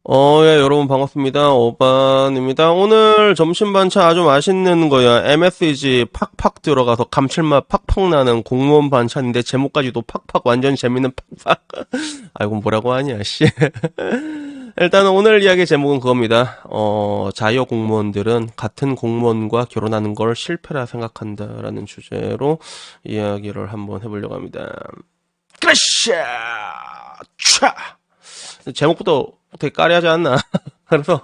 예, 여러분 반갑습니다. 오반입니다. 오늘 점심 반찬 아주 맛있는 거야. MSG 팍팍 들어가서 감칠맛 팍팍 나는 공무원 반찬인데 제목까지도 팍팍 완전 재밌는 팍팍. 아이고 뭐라고 하냐, 씨. 일단은 오늘 이야기 제목은 그겁니다. 자여 공무원들은 같은 공무원과 결혼하는 걸 실패라 생각한다라는 주제로 이야기를 한번 해보려고 합니다. 그라샤! 차! 제목부터 되게 까리하지 않나? 그래서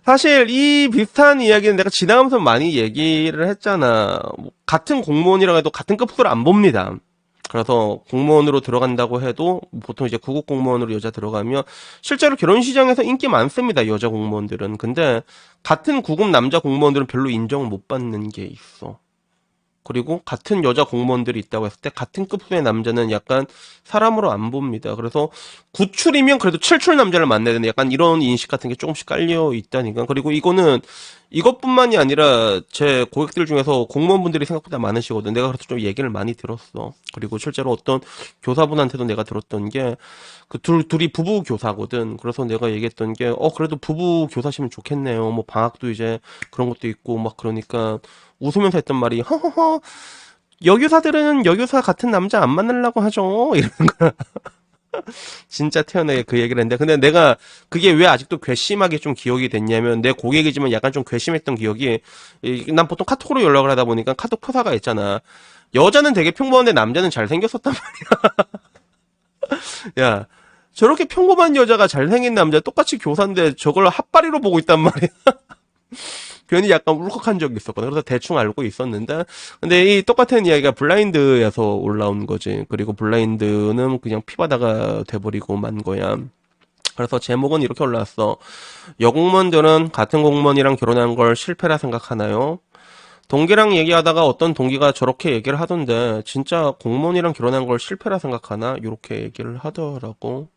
사실 이 비슷한 이야기는 내가 지나가면서 많이 얘기를 했잖아. 뭐 같은 공무원이라고 해도 같은 급수를 안 봅니다. 그래서 공무원으로 들어간다고 해도 보통 이제 구급 공무원으로 여자 들어가면 실제로 결혼 시장에서 인기 많습니다. 여자 공무원들은. 근데 같은 구급 남자 공무원들은 별로 인정 못 받는 게 있어. 그리고 같은 여자 공무원들이 있다고 했을 때 같은 급수의 남자는 약간 사람으로 안 봅니다. 그래서 9출이면 그래도 7출 남자를 만나야 되는데 약간 이런 인식 같은 게 조금씩 깔려 있다니까. 그리고 이거는 이것뿐만이 아니라 제 고객들 중에서 공무원분들이 생각보다 많으시거든. 내가 그래서 좀 얘기를 많이 들었어. 그리고 실제로 어떤 교사분한테도 내가 들었던 게 그 둘이 부부 교사거든. 그래서 내가 얘기했던 게 그래도 부부 교사시면 좋겠네요. 뭐 방학도 이제 그런 것도 있고 막 그러니까 웃으면서 했던 말이 허허허 여교사들은 여교사 같은 남자 안 만나려고 하죠. 이런 거 진짜 태연하게 그 얘기를 했는데 근데 내가 그게 왜 아직도 괘씸하게 좀 기억이 됐냐면 내 고객이지만 약간 좀 괘씸했던 기억이 난 보통 카톡으로 연락을 하다 보니까 카톡 표사가 있잖아. 여자는 되게 평범한데 남자는 잘생겼었단 말이야. 야 저렇게 평범한 여자가 잘생긴 남자 똑같이 교사인데 저걸 핫바리로 보고 있단 말이야. 괜히 약간 울컥한 적이 있었거든. 그래서 대충 알고 있었는데, 근데 이 똑같은 이야기가 블라인드에서 올라온 거지. 그리고 블라인드는 그냥 피바다가 돼버리고 만 거야. 그래서 제목은 이렇게 올라왔어. 여공무원들은 같은 공무원이랑 결혼한 걸 실패라 생각하나요? 동기랑 얘기하다가 어떤 동기가 저렇게 얘기를 하던데, 진짜 공무원이랑 결혼한 걸 실패라 생각하나? 이렇게 얘기를 하더라고.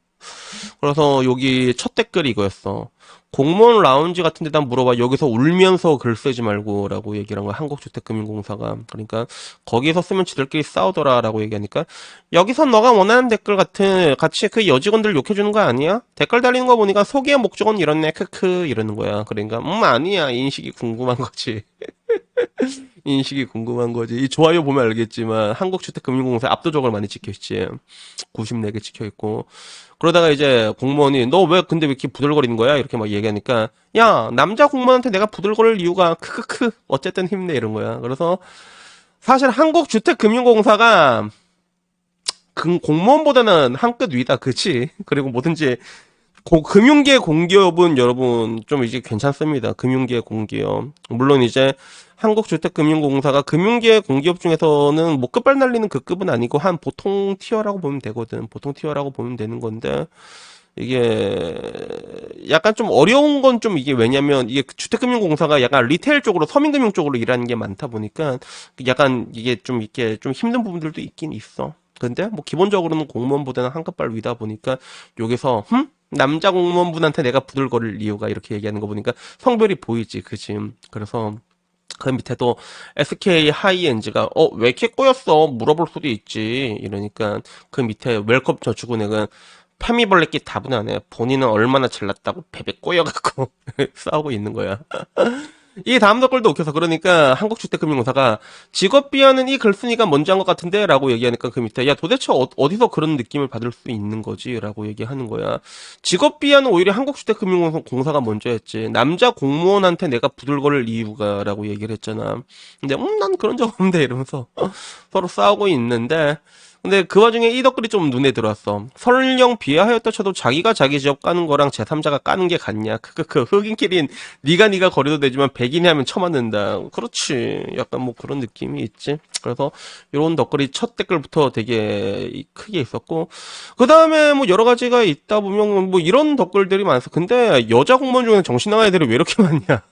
그래서 여기 첫 댓글이 이거였어. 공무원 라운지 같은 데다 물어봐. 여기서 울면서 글 쓰지 말고라고 얘기를 한 거야. 한국주택금융공사가. 그러니까 거기서 쓰면 지들끼리 싸우더라라고 얘기하니까 여기서 너가 원하는 댓글 같은 같이 그 여직원들 욕해주는 거 아니야? 댓글 달리는 거 보니까 소개의 목적은 이렇네. 크크 이러는 거야. 그러니까 아니야. 인식이 궁금한 거지. 인식이 궁금한 거지. 이 좋아요 보면 알겠지만 한국주택금융공사 압도적으로 많이 찍혀있지. 94개 찍혀있고. 그러다가 이제 공무원이 너 왜 근데 왜 이렇게 부들거리는 거야? 이렇게 막 얘기하니까 야 남자 공무원한테 내가 부들거릴 이유가 크크크 어쨌든 힘내 이런 거야. 그래서 사실 한국주택금융공사가 공무원보다는 한 끗 위다 그치? 그리고 뭐든지 금융계 공기업은 여러분 좀 이제 괜찮습니다. 금융계 공기업. 물론 이제 한국주택금융공사가 금융계 공기업 중에서는 뭐 끝발 날리는 그 급은 아니고 한 보통 티어라고 보면 되거든. 보통 티어라고 보면 되는 건데 이게 약간 좀 어려운 건 좀 이게 왜냐면 이게 주택금융공사가 약간 리테일 쪽으로 서민금융 쪽으로 일하는 게 많다 보니까 약간 이게 좀 이렇게 좀 힘든 부분들도 있긴 있어. 근데 뭐 기본적으로는 공무원보다는 한 cấp 발 위다 보니까 여기서 남자 공무원분한테 내가 부들거릴 이유가 이렇게 얘기하는 거 보니까 성별이 보이지, 그지? 그래서 그 밑에도 SK 하이엔즈가 왜 이렇게 꼬였어? 물어볼 수도 있지. 이러니까 그 밑에 웰컴 저축은행은 패미벌레끼 다분하네. 본인은 얼마나 잘났다고 베베 꼬여갖고 싸우고 있는 거야. 이 다음 댓글도 웃겨서 그러니까 한국주택금융공사가 직업비하는 이 글쓴이가 먼저 한 것 같은데 라고 얘기하니까 그 밑에 야 도대체 어디서 그런 느낌을 받을 수 있는 거지 라고 얘기하는 거야. 직업비하는 오히려 한국주택금융공사가 먼저 했지. 남자 공무원한테 내가 부들거릴 이유가 라고 얘기를 했잖아. 근데 난 그런 적 없는데 이러면서 서로 싸우고 있는데 근데 그 와중에 이 댓글이 좀 눈에 들어왔어. 설령 비하하였다 쳐도 자기가 자기 지역 까는 거랑 제3자가 까는 게 같냐. 크크크 흑인끼린 네가 거리도 되지만 백인이 하면 처맞는다. 그렇지. 약간 뭐 그런 느낌이 있지. 그래서 이런 댓글이 첫 댓글부터 되게 크게 있었고 그 다음에 뭐 여러 가지가 있다 보면 뭐 이런 댓글들이 많았어. 근데 여자 공무원 중에는 정신 나간 애들이 왜 이렇게 많냐.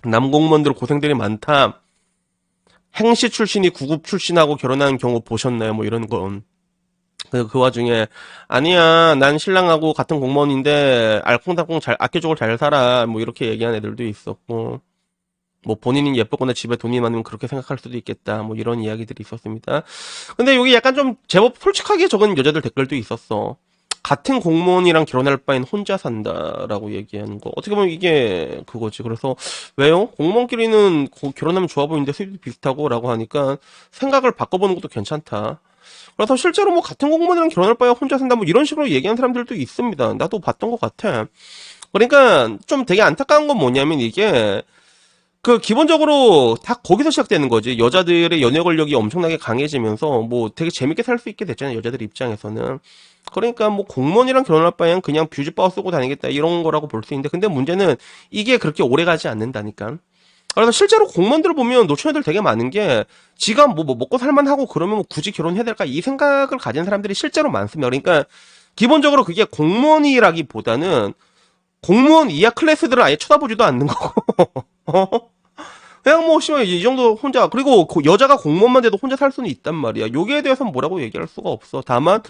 남 공무원들 고생들이 많다. 행시 출신이 구급 출신하고 결혼하는 경우 보셨나요? 뭐 이런 건. 그 와중에 아니야 난 신랑하고 같은 공무원인데 알콩달콩 잘 아껴주고 잘 살아 뭐 이렇게 얘기한 애들도 있었고 뭐 본인이 예쁘거나 집에 돈이 많으면 그렇게 생각할 수도 있겠다 뭐 이런 이야기들이 있었습니다. 근데 여기 약간 좀 제법 솔직하게 적은 여자들 댓글도 있었어. 같은 공무원이랑 결혼할 바엔 혼자 산다라고 얘기하는 거. 어떻게 보면 이게 그거지. 그래서 왜요? 공무원끼리는 결혼하면 좋아 보이는데 수입이 비슷하고라고 하니까 생각을 바꿔보는 것도 괜찮다. 그래서 실제로 뭐 같은 공무원이랑 결혼할 바에 혼자 산다 뭐 이런 식으로 얘기하는 사람들도 있습니다. 나도 봤던 것 같아. 그러니까 좀 되게 안타까운 건 뭐냐면 이게 기본적으로 다 거기서 시작되는 거지. 여자들의 연애 권력이 엄청나게 강해지면서 뭐 되게 재밌게 살 수 있게 됐잖아요. 여자들 입장에서는. 그러니까 뭐 공무원이랑 결혼할 바엔 그냥 뷰즈바우 쓰고 다니겠다 이런 거라고 볼 수 있는데 근데 문제는 이게 그렇게 오래 가지 않는다니까. 그래서 실제로 공무원들을 보면 노처녀들 되게 많은 게 지가 뭐 먹고 살만하고 그러면 뭐 굳이 결혼해야 될까 이 생각을 가진 사람들이 실제로 많습니다. 그러니까 기본적으로 그게 공무원이라기보다는 공무원 이하 클래스들은 아예 쳐다보지도 않는 거고 그냥 뭐 씨발 이 정도 혼자 그리고 여자가 공무원만 돼도 혼자 살 수는 있단 말이야. 여기에 대해서는 뭐라고 얘기할 수가 없어. 다만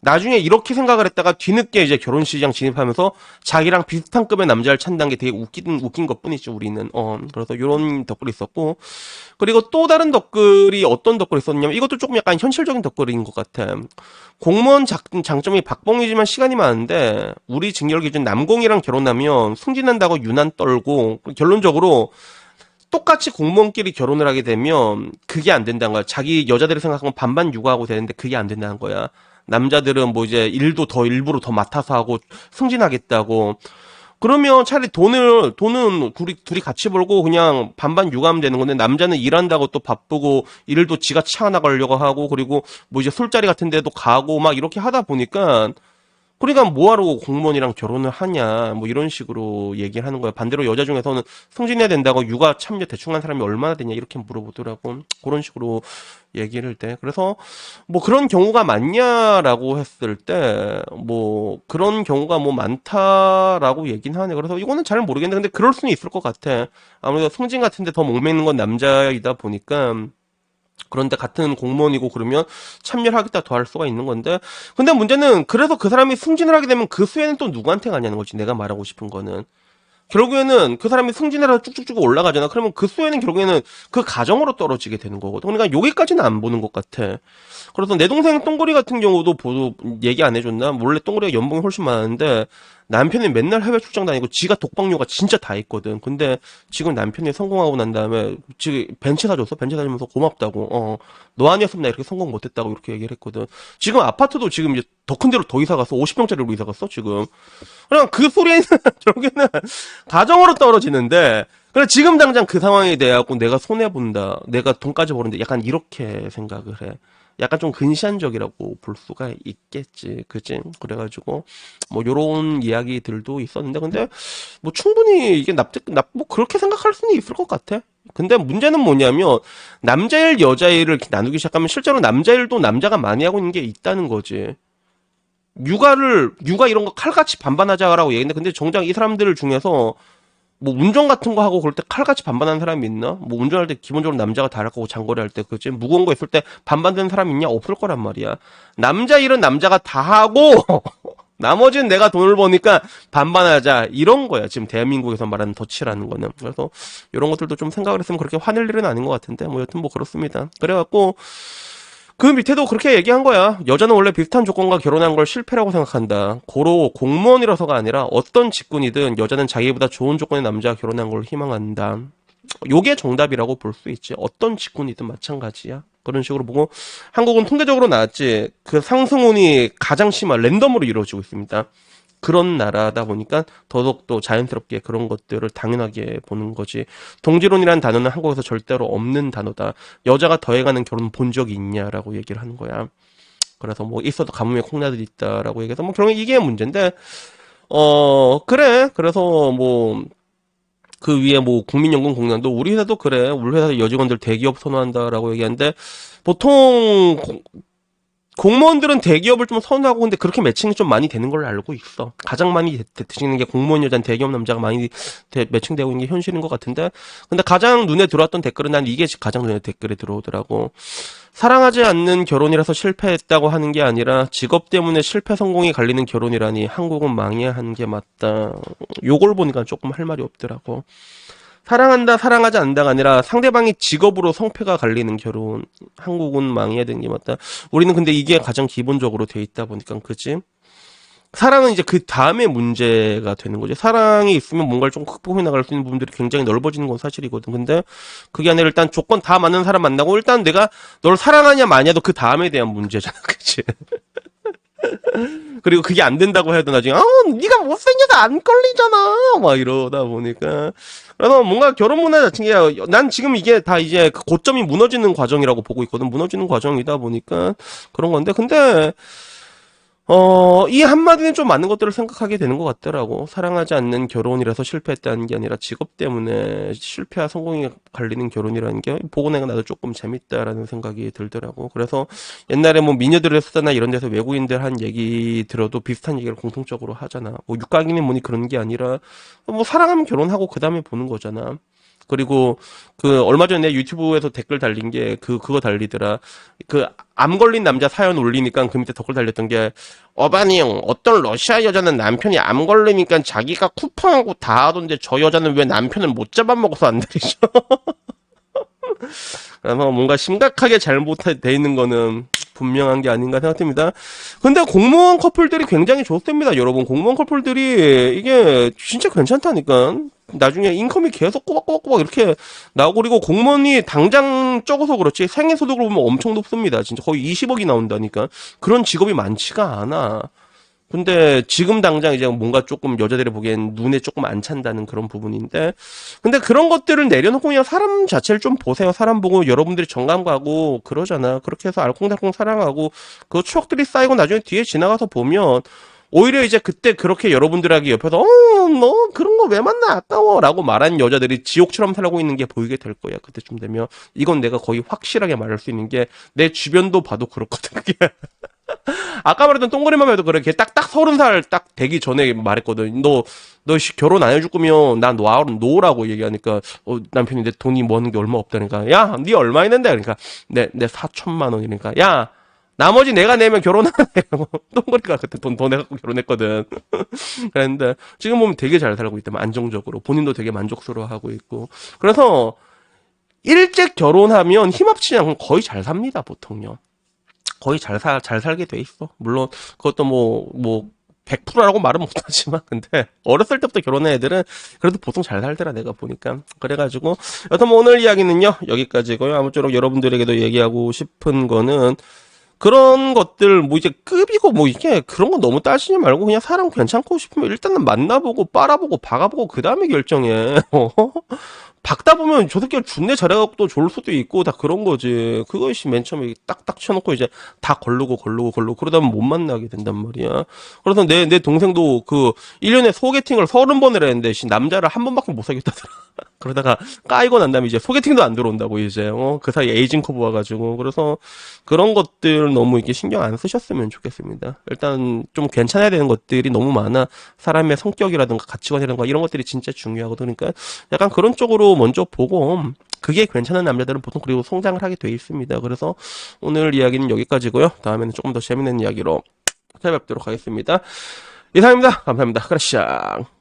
나중에 이렇게 생각을 했다가 뒤늦게 이제 결혼 시장 진입하면서 자기랑 비슷한 급의 남자를 찾는 게 되게 웃긴 것뿐이지 우리는. 그래서 이런 덧글이 있었고 그리고 또 다른 덧글이 어떤 덧글이 있었냐면 이것도 조금 약간 현실적인 덧글인 것 같아. 공무원 장점이 박봉이지만 시간이 많은데 우리 직렬 기준 남공이랑 결혼하면 승진한다고 유난 떨고 결론적으로 똑같이 공무원끼리 결혼을 하게 되면 그게 안 된다는 거야. 자기 여자들이 생각하면 반반 육아하고 되는데 그게 안 된다는 거야. 남자들은 뭐 이제 일도 더 일부러 더 맡아서 하고 승진하겠다고. 그러면 차라리 돈은 둘이 같이 벌고 그냥 반반 육아하면 되는 건데 남자는 일한다고 또 바쁘고 일도 지가 채워나가려고 하고 그리고 뭐 이제 술자리 같은 데도 가고 막 이렇게 하다 보니까 그러니까 뭐하러 공무원이랑 결혼을 하냐 뭐 이런 식으로 얘기를 하는 거야. 반대로 여자 중에서는 승진해야 된다고 육아 참여 대충 한 사람이 얼마나 되냐 이렇게 물어보더라고. 그런 식으로 얘기를 할 때. 그래서 뭐 그런 경우가 많냐라고 했을 때 뭐 그런 경우가 뭐 많다라고 얘기는 하네. 그래서 이거는 잘 모르겠는데 근데 그럴 수는 있을 것 같아. 아무래도 승진 같은데 더 목매는 건 남자이다 보니까 그런데 같은 공무원이고 그러면 참여를 하겠다 더 할 수가 있는 건데 근데 문제는 그래서 그 사람이 승진을 하게 되면 그 수혜는 또 누구한테 가냐는 거지. 내가 말하고 싶은 거는 결국에는 그 사람이 승진을 해서 쭉쭉쭉 올라가잖아. 그러면 그 수혜는 결국에는 그 가정으로 떨어지게 되는 거거든. 그러니까 여기까지는 안 보는 것 같아. 그래서 내 동생 똥꼬리 같은 경우도 얘기 안 해줬나? 원래 똥꼬리가 연봉이 훨씬 많은데 남편이 맨날 해외 출장 다니고 지가 독박료가 진짜 다 있거든. 근데 지금 남편이 성공하고 난 다음에 지금 벤츠 사줬어. 벤츠 사주면서 고맙다고. 너 아니었으면 나 이렇게 성공 못했다고 이렇게 얘기를 했거든. 지금 아파트도 지금 이제 더 큰 데로 더 이사 갔어. 50평짜리로 이사 갔어 지금. 그냥 그 소리는 결국에는 가정으로 떨어지는데 그래 지금 당장 그 상황에 대하고 내가 손해 본다. 내가 돈까지 버는데 약간 이렇게 생각을 해. 약간 좀 근시안적이라고 볼 수가 있겠지. 그치? 그래가지고, 뭐, 요런 이야기들도 있었는데, 근데, 뭐, 충분히 이게 뭐, 그렇게 생각할 수는 있을 것 같아. 근데 문제는 뭐냐면, 남자일, 여자일을 이렇게 나누기 시작하면, 실제로 남자일도 남자가 많이 하고 있는 게 있다는 거지. 육아 이런 거 칼같이 반반하자라고 얘기했는데, 근데 정작 이 사람들 중에서, 뭐 운전 같은 거 하고 그럴 때 칼같이 반반하는 사람이 있나? 뭐 운전할 때 기본적으로 남자가 다 할 거고 장거리 할 때 그치? 무거운 거 있을 때 반반 되는 사람 있냐? 없을 거란 말이야. 남자 일은 남자가 다 하고 나머지는 내가 돈을 버니까 반반하자 이런 거야. 지금 대한민국에서 말하는 덫이라는 거는. 그래서 이런 것들도 좀 생각을 했으면 그렇게 화낼 일은 아닌 것 같은데 뭐 여튼 뭐 그렇습니다. 그래갖고 그 밑에도 그렇게 얘기한 거야. 여자는 원래 비슷한 조건과 결혼한 걸 실패라고 생각한다. 고로 공무원이라서가 아니라 어떤 직군이든 여자는 자기보다 좋은 조건의 남자와 결혼한 걸 희망한다. 요게 정답이라고 볼 수 있지. 어떤 직군이든 마찬가지야. 그런 식으로 보고 한국은 통계적으로 나왔지. 그 상승운이 가장 심한 랜덤으로 이루어지고 있습니다. 그런 나라다 보니까 더더욱더 자연스럽게 그런 것들을 당연하게 보는 거지. 동지론이라는 단어는 한국에서 절대로 없는 단어다. 여자가 더해가는 결혼 본 적이 있냐라고 얘기를 하는 거야. 그래서 뭐 있어도 가뭄에 콩나들이 있다라고 얘기해서 뭐 그런 게 이게 문제인데 그래. 그래서 뭐 그 위에 뭐 국민연금 공단도 우리 회사도 그래. 우리 회사 여직원들 대기업 선호한다라고 얘기하는데 보통 공무원들은 대기업을 좀 선호하고 근데 그렇게 매칭이 좀 많이 되는 걸로 알고 있어. 가장 많이 되시는 게 공무원 여자는 대기업 남자가 많이 매칭되고 있는 게 현실인 것 같은데 근데 가장 눈에 들어왔던 댓글은 난 이게 가장 눈에 댓글에 들어오더라고. 사랑하지 않는 결혼이라서 실패했다고 하는 게 아니라 직업 때문에 실패 성공이 갈리는 결혼이라니 한국은 망해야 하는 게 맞다. 요걸 보니까 조금 할 말이 없더라고. 사랑한다, 사랑하지 않는다가 아니라 상대방이 직업으로 성패가 갈리는 결혼. 한국은 망해야 되는 게 맞다. 우리는 근데 이게 가장 기본적으로 돼 있다 보니까, 그치? 사랑은 이제 그 다음에 문제가 되는 거죠. 사랑이 있으면 뭔가를 좀 극복해 나갈 수 있는 부분들이 굉장히 넓어지는 건 사실이거든. 근데 그게 아니라 일단 조건 다 맞는 사람 만나고 일단 내가 널 사랑하냐 마냐도 그 다음에 대한 문제잖아. 그치? 그리고 그게 안 된다고 해도 나중에 네가 못생겨서 안 걸리잖아 막 이러다 보니까 그래서 뭔가 결혼 문화 자체가 난 지금 이게 다 이제 그 고점이 무너지는 과정이라고 보고 있거든. 무너지는 과정이다 보니까 그런 건데 근데 이 한마디는 좀 많은 것들을 생각하게 되는 것 같더라고. 사랑하지 않는 결혼이라서 실패했다는 게 아니라 직업 때문에 실패와 성공이 갈리는 결혼이라는 게 보고 내가 나도 조금 재밌다라는 생각이 들더라고. 그래서 옛날에 뭐 미녀들의 수다나 이런 데서 외국인들 한 얘기 들어도 비슷한 얘기를 공통적으로 하잖아. 뭐 육각이니 뭐니 그런 게 아니라 뭐 사랑하면 결혼하고 그 다음에 보는 거잖아. 그리고 그 얼마 전에 유튜브에서 댓글 달린 게 그거 달리더라. 그 암 걸린 남자 사연 올리니까 그 밑에 댓글 달렸던 게 어바니 형 어떤 러시아 여자는 남편이 암 걸리니까 자기가 쿠팡하고 다 하던데 저 여자는 왜 남편을 못 잡아먹어서 안 들이죠? 그래서 뭔가 심각하게 잘못돼 있는 거는 분명한 게 아닌가 생각됩니다. 근데 공무원 커플들이 굉장히 좋습니다, 여러분. 공무원 커플들이 이게 진짜 괜찮다니까. 나중에 인컴이 계속 꼬박꼬박꼬박 이렇게 나오고 그리고 공무원이 당장 적어서 그렇지 생애소득으로 보면 엄청 높습니다. 진짜 거의 20억이 나온다니까. 그런 직업이 많지가 않아. 근데 지금 당장 이제 뭔가 조금 여자들이 보기엔 눈에 조금 안 찬다는 그런 부분인데 근데 그런 것들을 내려놓고 그냥 사람 자체를 좀 보세요. 사람 보고 여러분들이 정감 가고 그러잖아. 그렇게 해서 알콩달콩 사랑하고 그 추억들이 쌓이고 나중에 뒤에 지나가서 보면 오히려 이제 그때 그렇게 여러분들에게 옆에서 너 그런 거 왜 만나 아까워 라고 말한 여자들이 지옥처럼 살고 있는 게 보이게 될 거야. 그때쯤 되면 이건 내가 거의 확실하게 말할 수 있는 게 내 주변도 봐도 그렇거든. 그게 아까 말했던 동그리만 해도 그래. 걔 딱딱 30살 딱 되기 전에 말했거든. 너 결혼 안 해줄 거면 난 놓으라고 얘기하니까, 남편이 내 돈이 뭐는 게 얼마 없다니까. 야, 니 얼마 있는데? 그러니까, 내 4천만 원이니까. 야, 나머지 내가 내면 결혼하네. 동그리가 그때 돈 더 내갖고 결혼했거든. 그랬는데, 지금 보면 되게 잘 살고 있다면, 안정적으로. 본인도 되게 만족스러워 하고 있고. 그래서, 일찍 결혼하면 힘없지 않고 거의 잘 삽니다, 보통요. 거의 잘 살게 돼 있어. 물론, 그것도 100%라고 말은 못하지만, 근데, 어렸을 때부터 결혼한 애들은 그래도 보통 잘 살더라, 내가 보니까. 그래가지고, 여튼 뭐 오늘 이야기는요, 여기까지고요. 아무쪼록 여러분들에게도 얘기하고 싶은 거는, 그런 것들, 뭐 이제 급이고 뭐 이게 그런 거 너무 따지지 말고 그냥 사람 괜찮고 싶으면 일단은 만나보고 빨아보고 박아보고 그 다음에 결정해. 박다 보면 저 새끼가 준내 잘해갖고 또 좋을 수도 있고 다 그런 거지. 그것이 맨 처음에 딱딱 쳐놓고 이제 다 걸르고 그러다 보면 못 만나게 된단 말이야. 그래서 내 동생도 그 1년에 소개팅을 30번을 했는데 남자를 한 번밖에 못 사귀었다더라. 그러다가 까이고 난 다음에 이제 소개팅도 안 들어온다고 이제 그 사이에 에이징 커브 와가지고 그래서 그런 것들 너무 이렇게 신경 안 쓰셨으면 좋겠습니다. 일단 좀 괜찮아야 되는 것들이 너무 많아. 사람의 성격이라든가 가치관이라든가 이런 것들이 진짜 중요하거든. 그러니까 약간 그런 쪽으로 먼저 보고 그게 괜찮은 남자들은 보통 그리고 성장을 하게 돼 있습니다. 그래서 오늘 이야기는 여기까지고요. 다음에는 조금 더 재밌는 이야기로 찾아뵙도록 하겠습니다. 이상입니다. 감사합니다. 크라샹.